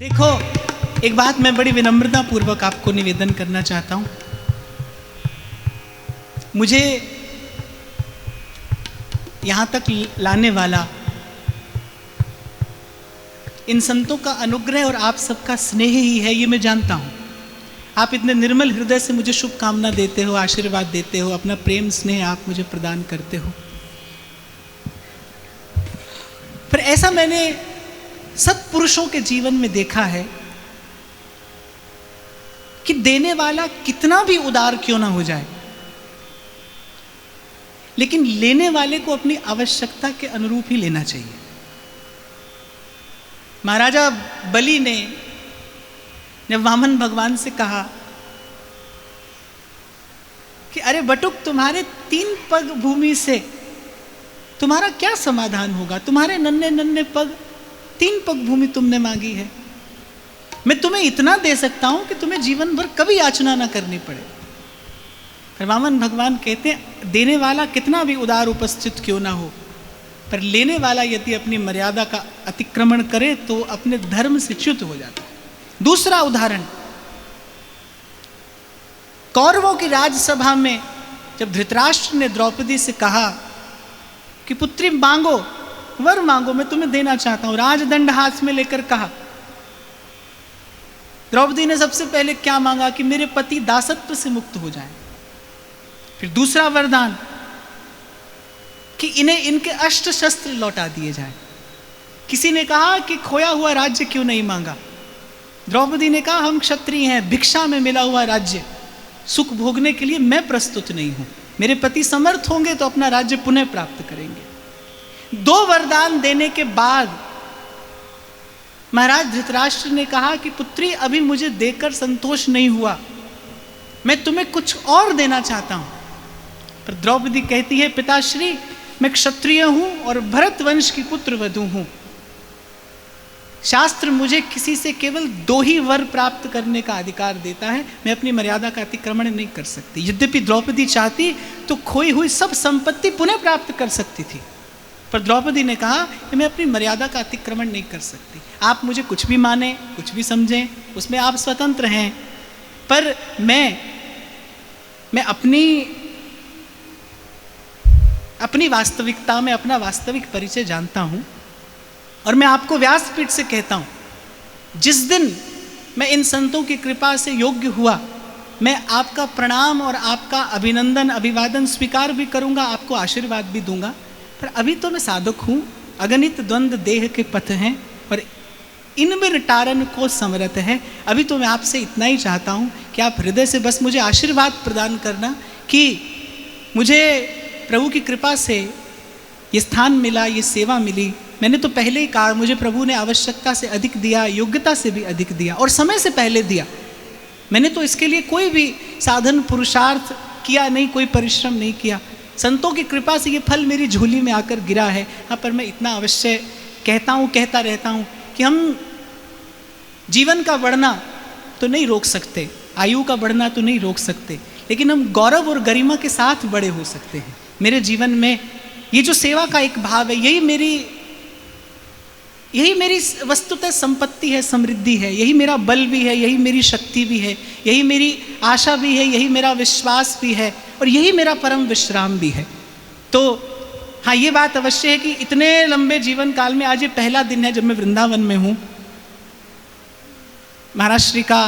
देखो, एक बात मैं बड़ी विनम्रता पूर्वक आपको निवेदन करना चाहता हूं। मुझे यहां तक लाने वाला इन संतों का अनुग्रह और आप सबका स्नेह ही है, ये मैं जानता हूं। आप इतने निर्मल हृदय से मुझे शुभकामना देते हो, आशीर्वाद देते हो, अपना प्रेम स्नेह आप मुझे प्रदान करते हो। पर ऐसा मैंने सत्पुरुषों के जीवन में देखा है कि देने वाला कितना भी उदार क्यों ना हो जाए, लेकिन लेने वाले को अपनी आवश्यकता के अनुरूप ही लेना चाहिए। महाराजा बलि ने जब वामन भगवान से कहा कि अरे बटुक, तुम्हारे 3 पग भूमि से तुम्हारा क्या समाधान होगा? तुम्हारे नन्हे नन्हे पग, 3 पग भूमि तुमने मांगी है, मैं तुम्हें इतना दे सकता हूं कि तुम्हें जीवन भर कभी याचना ना करनी पड़े। फिर वामन भगवान कहते हैं, देने वाला कितना भी उदार उपस्थित क्यों ना हो, पर लेने वाला यदि अपनी मर्यादा का अतिक्रमण करे तो अपने धर्म से च्युत हो जाता है। दूसरा उदाहरण, कौरवों की राजसभा में जब धृतराष्ट्र ने द्रौपदी से कहा कि पुत्री मांगो, वर मांगो, मैं तुम्हें देना चाहता हूं, राजदंड हाथ में लेकर कहा, द्रौपदी ने सबसे पहले क्या मांगा कि मेरे पति दासत्व से मुक्त हो जाएं। फिर दूसरा वरदान कि इन्हें इनके अस्त्र शस्त्र लौटा दिए जाएं। किसी ने कहा कि खोया हुआ राज्य क्यों नहीं मांगा? द्रौपदी ने कहा, हम क्षत्रिय हैं, भिक्षा में मिला हुआ राज्य सुख भोगने के लिए मैं प्रस्तुत नहीं हूं, मेरे पति समर्थ होंगे तो अपना राज्य पुनः प्राप्त करेंगे। 2 वरदान देने के बाद महाराज धृतराष्ट्र ने कहा कि पुत्री, अभी मुझे देकर संतोष नहीं हुआ, मैं तुम्हें कुछ और देना चाहता हूं। पर द्रौपदी कहती है, पिताश्री, मैं क्षत्रिय हूं और भरत वंश की पुत्र वधू हूं, शास्त्र मुझे किसी से केवल 2 ही वर प्राप्त करने का अधिकार देता है, मैं अपनी मर्यादा का अतिक्रमण नहीं कर सकती। यद्यपि द्रौपदी चाहती तो खोई हुई सब संपत्ति पुनः प्राप्त कर सकती थी, पर द्रौपदी ने कहा कि मैं अपनी मर्यादा का अतिक्रमण नहीं कर सकती। आप मुझे कुछ भी माने, कुछ भी समझें, उसमें आप स्वतंत्र हैं, पर मैं अपनी वास्तविकता में अपना वास्तविक परिचय जानता हूं। और मैं आपको व्यासपीठ से कहता हूं, जिस दिन मैं इन संतों की कृपा से योग्य हुआ, मैं आपका प्रणाम और आपका अभिनंदन अभिवादन स्वीकार भी करूंगा, आपको आशीर्वाद भी दूंगा। पर अभी तो मैं साधक हूं, अगणित द्वंद्व देह के पथ हैं और इनमें टारन को समरथ है। अभी तो मैं आपसे इतना ही चाहता हूं कि आप हृदय से बस मुझे आशीर्वाद प्रदान करना कि मुझे प्रभु की कृपा से ये स्थान मिला, ये सेवा मिली। मैंने तो पहले ही कहा, मुझे प्रभु ने आवश्यकता से अधिक दिया, योग्यता से भी अधिक दिया और समय से पहले दिया। मैंने तो इसके लिए कोई भी साधन पुरुषार्थ किया नहीं, कोई परिश्रम नहीं किया। संतों की कृपा से ये फल मेरी झोली में आकर गिरा है। हाँ, पर मैं इतना अवश्य कहता रहता हूँ कि हम जीवन का बढ़ना तो नहीं रोक सकते, आयु का बढ़ना तो नहीं रोक सकते, लेकिन हम गौरव और गरिमा के साथ बड़े हो सकते हैं। मेरे जीवन में ये जो सेवा का एक भाव है, यही मेरी वस्तुतः संपत्ति है, समृद्धि है, यही मेरा बल भी है, यही मेरी शक्ति भी है, यही मेरी आशा भी है, यही मेरा विश्वास भी है और यही मेरा परम विश्राम भी है। तो हाँ, ये बात अवश्य है कि इतने लंबे जीवन काल में आज ये पहला दिन है जब मैं वृंदावन में हूँ। महाराज श्री का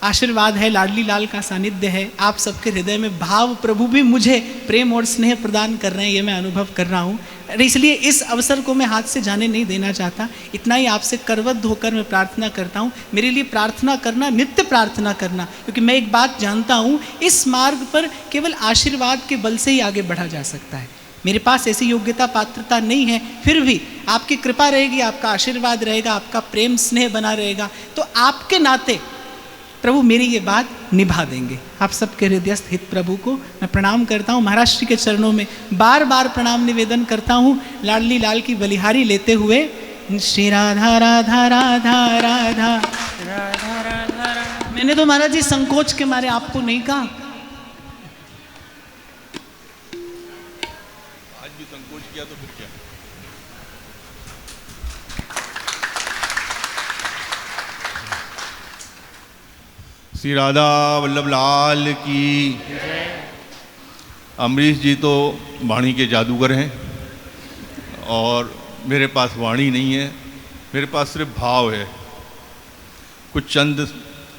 आशीर्वाद है, लाडली लाल का सानिध्य है, आप सबके हृदय में भाव प्रभु भी मुझे प्रेम और स्नेह प्रदान कर रहे हैं, ये मैं अनुभव कर रहा हूँ। इसलिए इस अवसर को मैं हाथ से जाने नहीं देना चाहता। इतना ही आपसे करबद्ध होकर मैं प्रार्थना करता हूँ, मेरे लिए प्रार्थना करना, नित्य प्रार्थना करना, क्योंकि मैं एक बात जानता हूँ, इस मार्ग पर केवल आशीर्वाद के बल से ही आगे बढ़ा जा सकता है। मेरे पास ऐसी योग्यता पात्रता नहीं है, फिर भी आपकी कृपा रहेगी, आपका आशीर्वाद रहेगा, आपका प्रेम स्नेह बना रहेगा, तो आपके नाते प्रभु मेरी ये बात निभा देंगे। आप सबके हृदयस्थ हित प्रभु को मैं प्रणाम करता हूँ। महाराज श्री के चरणों में बार बार प्रणाम निवेदन करता हूँ, लाडली लाल की बलिहारी लेते हुए, श्री राधा राधा राधा राधा राधा राधा। मैंने तो महाराज जी संकोच के मारे आपको नहीं कहा। आज भी संकोच किया तो फिर क्या? श्री राधा वल्लभ लाल की। अमरीश जी तो वाणी के जादूगर हैं और मेरे पास वाणी नहीं है, मेरे पास सिर्फ भाव है। कुछ चंद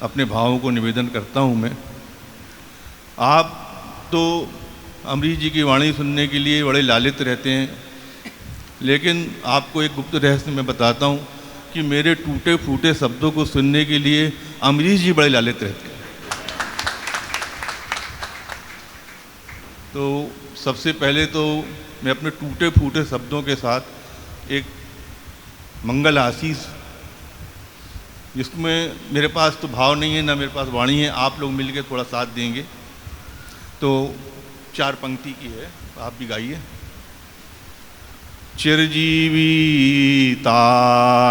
अपने भावों को निवेदन करता हूँ मैं। आप तो अमरीश जी की वाणी सुनने के लिए बड़े लालित रहते हैं, लेकिन आपको एक गुप्त रहस्य मैं बताता हूँ कि मेरे टूटे फूटे शब्दों को सुनने के लिए अमरीश जी बड़े लालित रहते हैं। तो सबसे पहले तो मैं अपने टूटे फूटे शब्दों के साथ एक मंगल आशीष, जिसमें मेरे पास तो भाव नहीं है ना मेरे पास वाणी है, आप लोग मिलकर थोड़ा साथ देंगे। तो 4 पंक्ति की है, आप भी गाइए। चिरजीवी तारानंद,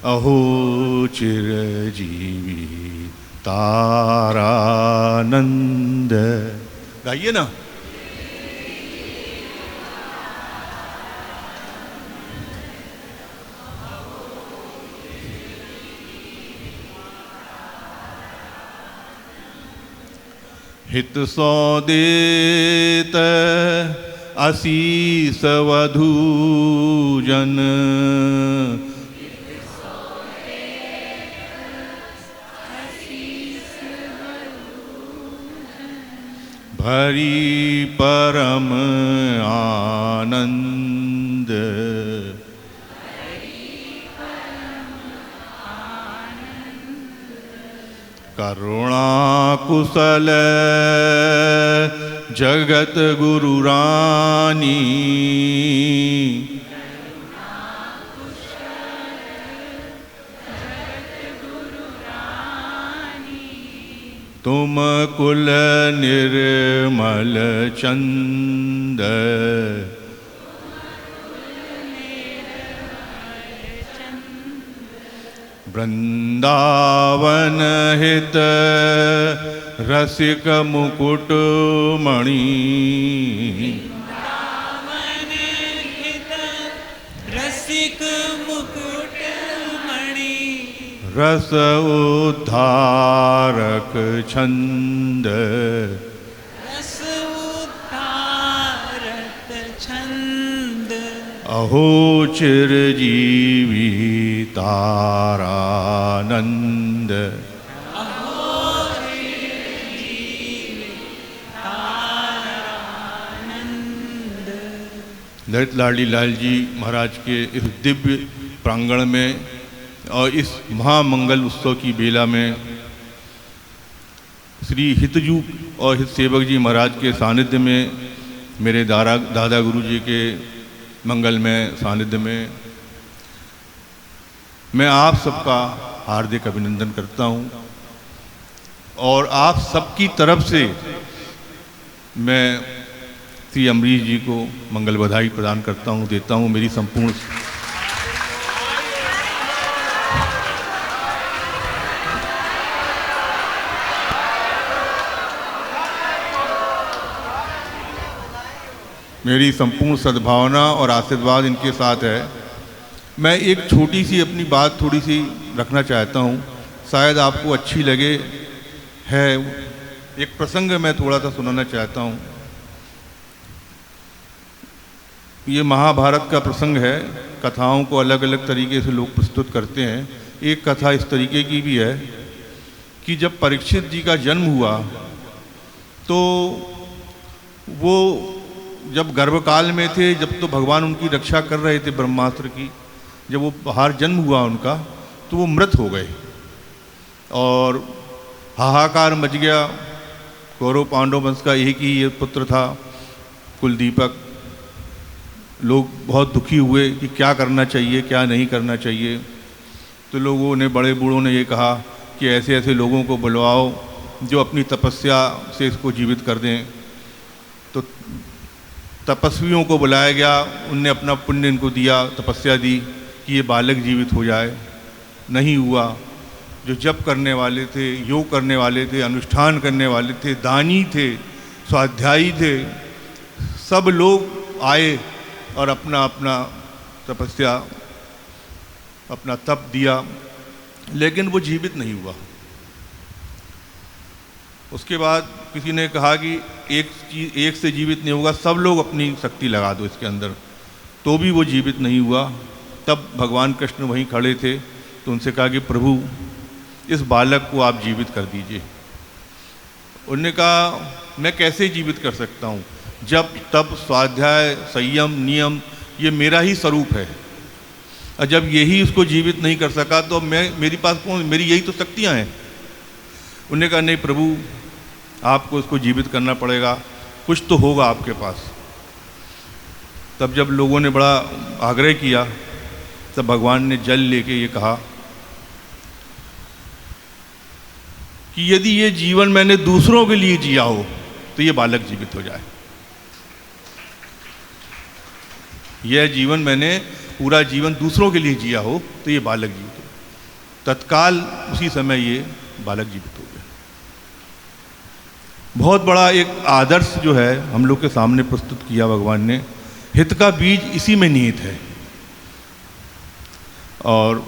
अहो चिरजीवी तारानंद। गाइए ना। हित सो देत आशीष वधू जन, भरी परम आनंद। करुणा कुशल जगत गुरु रानी, तुम कुल निर्मल चंद, वृंदावन हित रसिक मुकुट मणि, रस उद्धारक छंद, अहो चिरजीवी तारानंद। ललित लाडली लाल जी महाराज के इस दिव्य प्रांगण में और इस महामंगल उत्सव की बेला में श्री हितजू और हित सेवक जी महाराज के सानिध्य में, मेरे दादा गुरु जी के मंगल में सानिध्य में मैं आप सबका हार्दिक अभिनंदन करता हूं और आप सबकी तरफ से मैं श्री अमरीश जी को मंगल बधाई प्रदान करता हूं, देता हूं। मेरी संपूर्ण सद्भावना और आशीर्वाद इनके साथ है। मैं एक छोटी सी अपनी बात थोड़ी सी रखना चाहता हूँ, शायद आपको अच्छी लगे। है एक प्रसंग मैं थोड़ा सा सुनाना चाहता हूँ। ये महाभारत का प्रसंग है। कथाओं को अलग अलग तरीके से लोग प्रस्तुत करते हैं। एक कथा इस तरीके की भी है कि जब परीक्षित जी का जन्म हुआ तो वो जब गर्भकाल में थे, जब तो भगवान उनकी रक्षा कर रहे थे ब्रह्मास्त्र की, जब वो बाहर जन्म हुआ उनका तो वो मृत हो गए और हाहाकार मच गया। कौरव पांडव वंश का एक ही ये पुत्र था कुलदीपक। लोग बहुत दुखी हुए कि क्या करना चाहिए क्या नहीं करना चाहिए। तो लोगों ने, बड़े बूढ़ों ने ये कहा कि ऐसे ऐसे लोगों को बुलवाओ जो अपनी तपस्या से इसको जीवित कर दें। तो तपस्वियों को बुलाया गया, उनने अपना पुण्य इनको दिया, तपस्या दी कि ये बालक जीवित हो जाए। नहीं हुआ। जो जप करने वाले थे, योग करने वाले थे, अनुष्ठान करने वाले थे, दानी थे, स्वाध्यायी थे, सब लोग आए और अपना अपना तपस्या, अपना तप दिया लेकिन वो जीवित नहीं हुआ। उसके बाद किसी ने कहा कि एक से जीवित नहीं होगा, सब लोग अपनी शक्ति लगा दो इसके अंदर, तो भी वो जीवित नहीं हुआ। तब भगवान कृष्ण वहीं खड़े थे, तो उनसे कहा कि प्रभु इस बालक को आप जीवित कर दीजिए। उन्होंने कहा मैं कैसे जीवित कर सकता हूँ, जब तब स्वाध्याय संयम नियम ये मेरा ही स्वरूप है, और जब यही उसको जीवित नहीं कर सका तो मेरे पास कौन, मेरी यही तो शक्तियाँ हैं। उन्होंने कहा नहीं प्रभु, आपको इसको जीवित करना पड़ेगा, कुछ तो होगा आपके पास। तब जब लोगों ने बड़ा आग्रह किया, तब भगवान ने जल लेके ये कहा कि यदि ये जीवन मैंने दूसरों के लिए जिया हो तो ये बालक जीवित हो जाए। यह जीवन मैंने पूरा जीवन दूसरों के लिए जिया हो तो ये बालक जीवित हो। तत्काल उसी समय ये बालक जीवित हो गया। बहुत बड़ा एक आदर्श जो है हम लोग के सामने प्रस्तुत किया भगवान ने। हित का बीज इसी में निहित है। और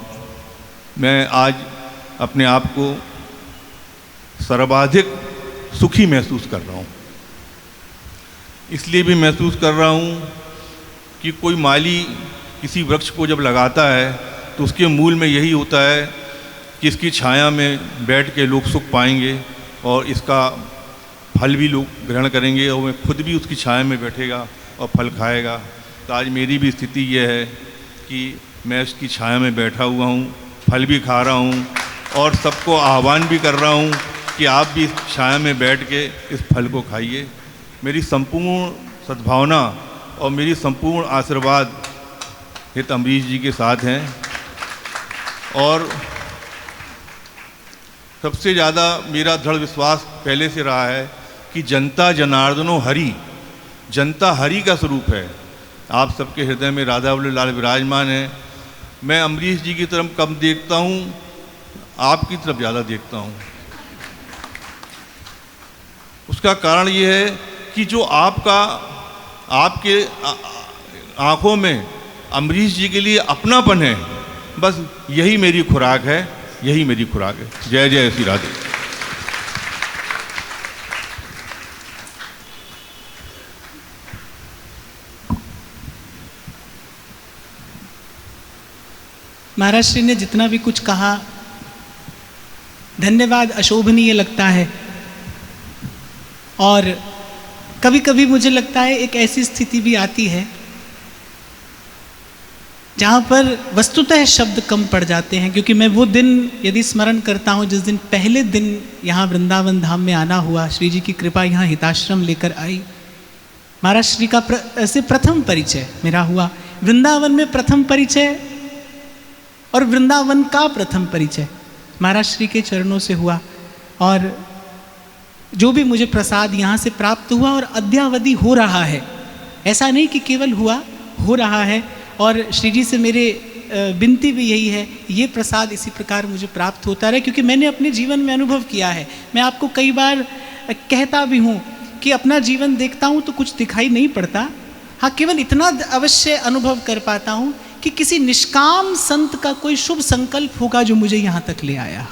मैं आज अपने आप को सर्वाधिक सुखी महसूस कर रहा हूँ। इसलिए भी महसूस कर रहा हूँ कि कोई माली किसी वृक्ष को जब लगाता है तो उसके मूल में यही होता है कि इसकी छाया में बैठ के लोग सुख पाएंगे और इसका फल भी लोग ग्रहण करेंगे, और मैं खुद भी उसकी छाया में बैठेगा और फल खाएगा। तो आज मेरी भी स्थिति यह है कि मैं उसकी छाया में बैठा हुआ हूँ, फल भी खा रहा हूँ, और सबको आह्वान भी कर रहा हूँ कि आप भी इस छाया में बैठ के इस फल को खाइए। मेरी संपूर्ण सद्भावना और मेरी संपूर्ण आशीर्वाद हित अम्बरीश जी के साथ हैं। और सबसे ज़्यादा मेरा दृढ़ विश्वास पहले से रहा है कि जनता जनार्दनो हरि, जनता हरि का स्वरूप है। आप सबके हृदय में राधा वल्लभ लाल विराजमान है। मैं अम्बरीश जी की तरफ कम देखता हूँ, आपकी तरफ ज़्यादा देखता हूँ। उसका कारण ये है कि जो आपके आँखों में अम्बरीश जी के लिए अपनापन है, बस यही मेरी खुराक है, यही मेरी खुराक है। जय जय श्री राधे। महाराज श्री ने जितना भी कुछ कहा धन्यवाद अशोभनीय लगता है। और कभी कभी मुझे लगता है एक ऐसी स्थिति भी आती है जहाँ पर वस्तुतः शब्द कम पड़ जाते हैं, क्योंकि मैं वो दिन यदि स्मरण करता हूँ जिस दिन पहले दिन यहाँ वृंदावन धाम में आना हुआ, श्री जी की कृपा यहाँ हिताश्रम लेकर आई। महाराज श्री का ऐसे प्रथम परिचय मेरा हुआ, वृंदावन में प्रथम परिचय और वृंदावन का प्रथम परिचय महाराज श्री के चरणों से हुआ। और जो भी मुझे प्रसाद यहाँ से प्राप्त हुआ और अद्यावधि हो रहा है, ऐसा नहीं कि केवल हुआ, हो रहा है। और श्री जी से मेरे विनती भी यही है, ये प्रसाद इसी प्रकार मुझे प्राप्त होता रहे, क्योंकि मैंने अपने जीवन में अनुभव किया है। मैं आपको कई बार कहता भी हूँ कि अपना जीवन देखता हूँ तो कुछ दिखाई नहीं पड़ता। हाँ, केवल इतना अवश्य अनुभव कर पाता हूँ कि किसी निष्काम संत का कोई शुभ संकल्प होगा जो मुझे यहाँ तक ले आया।